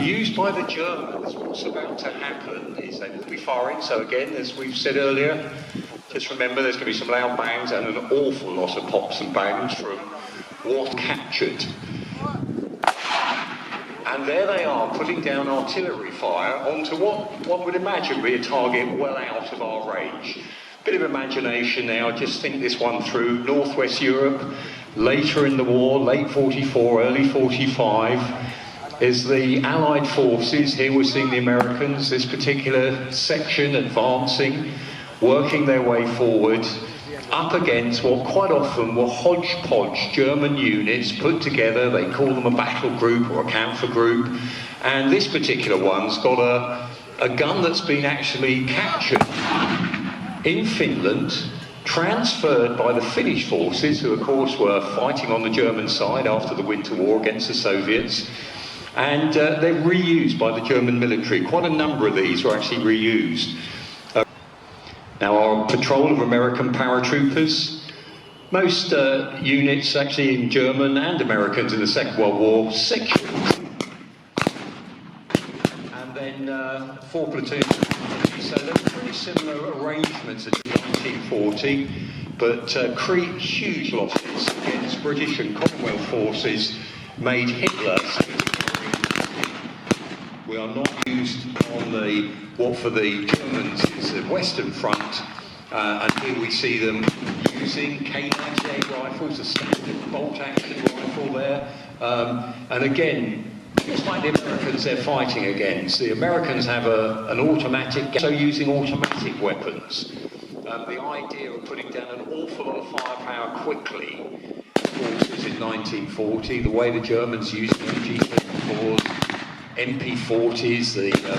used by the Germans. What's about to happen is they will be firing. So again, as we've said earlier, just remember there's going to be some loud bangs and an awful lot of pops and bangs from what captured. And there they are, putting down artillery fire onto what one would imagine be a target well out of our range. Bit of imagination now, just think this one through. Northwest Europe, later in the war, late 44, early 45, is the Allied forces. Here we're seeing the Americans, this particular section advancing, working their way forward, up against what quite often were hodgepodge German units put together. They call them a battle group or a camphor group. And this particular one's got a gun that's been actually captured in Finland, transferred by the Finnish forces, who of course were fighting on the German side after the Winter War against the Soviets. And they're reused by the German military. Quite a number of these were actually reused. Now, our patrol of American paratroopers, most units actually in German and Americans in the Second World War, sections, and then 4 platoons. So they're pretty similar arrangements as 1940, but huge losses against British and Commonwealth forces made Hitler. We are not used on what for the Germans is the Western Front, and here we see them using K98 rifles, a standard bolt-action rifle there, and again, just like the Americans they're fighting against, the Americans have an automatic, so using automatic weapons. The idea of putting down an awful lot of firepower quickly, forces in 1940, the way the Germans used MG-54s, MP40s,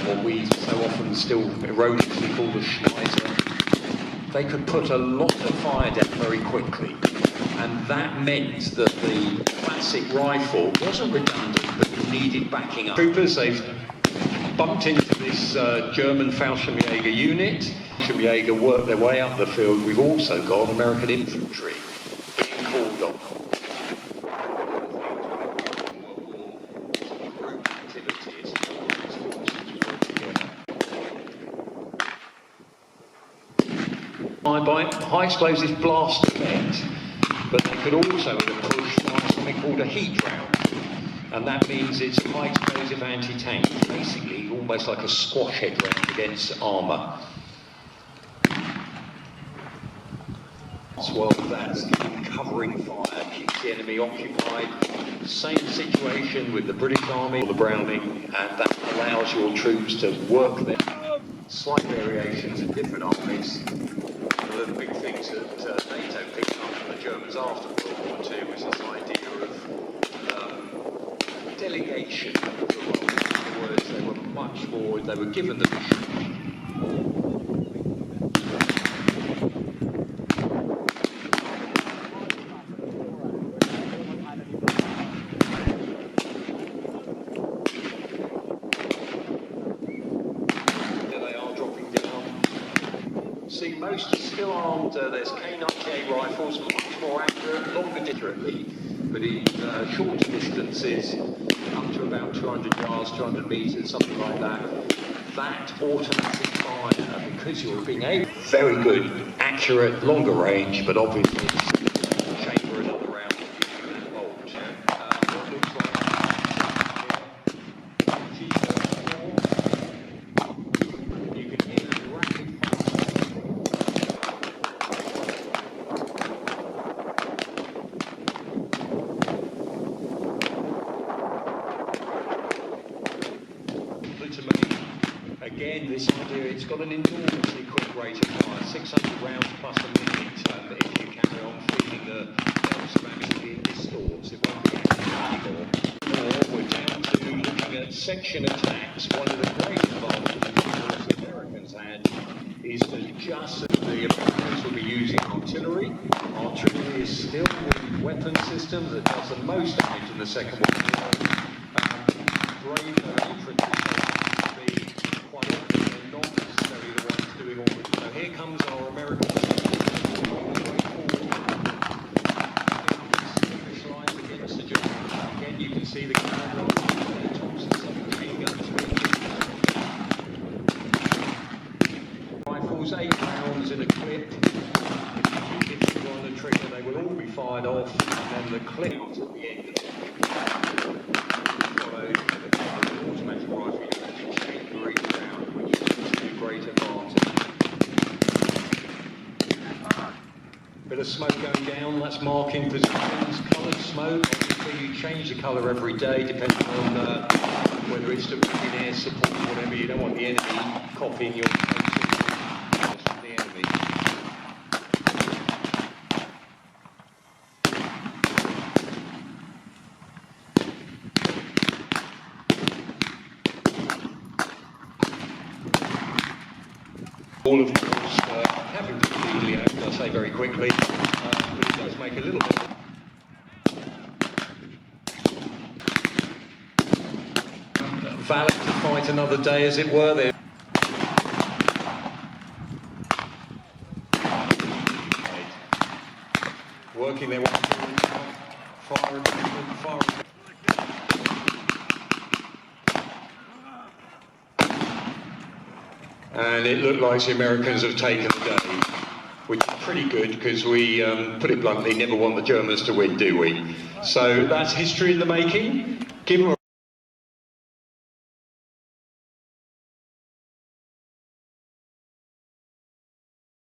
what we so often still erroneously call the Schneider, they could put a lot of fire down very quickly. And that meant that the classic rifle wasn't redundant, but it needed backing up. Troopers, they've bumped into this German Fallschirmjäger unit. Fallschirmjäger worked their way up the field. We've also got American infantry being called on. By high explosive blast effect, but they could also push by something called a heat round, and that means it's high explosive anti-tank, basically almost like a squash head round against armour. Well, that's covering fire, keeps the enemy occupied. Same situation with the British Army or the Browning, and that allows your troops to work there. Slight variations in different armies. One of the big things that NATO picked up from the Germans after World War II was this idea of delegation of the role. In other words, they were much more, they were given the mission. See, most are still armed. There's K98 rifles, much more accurate, longer differently, but in shorter distances, up to about 200 yards, 200 metres, something like that. That automatic fire, because you're being able, very good, accurate, longer range, but obviously it's chamber another round and bolt. What looks like you can hear the rapid again, this idea, it's got an enormously quick rate of fire, 600 rounds plus a minute, if you carry on feeding the bells of actually in distorts, it won't be anymore. Or we're down to looking at section attacks. One of the great advantages the Americans had is to just, the Americans will be using artillery. Artillery is still the weapon system that does the most damage in the Second World War. Brave infantry here comes our American finish lines against the Germans. Again, you can see the camera on the tops of some K-gun. the clip at the end of it. Followed the automatic rifle, you can change the reach around, which is a great advantage. Bit of smoke going down, that's marking positions. Coloured smoke, obviously you change the colour every day depending on whether it's to put in air support or whatever. You don't want the enemy copying your signals from the enemy. All of course haven't completely acted, I'll say very quickly, but it does make a little bit. Valid to fight another day, as it were. They're working their way forward, far. And it looked like the Americans have taken the day, which is pretty good because we, put it bluntly, never want the Germans to win, do we? So that's history in the making. Give them a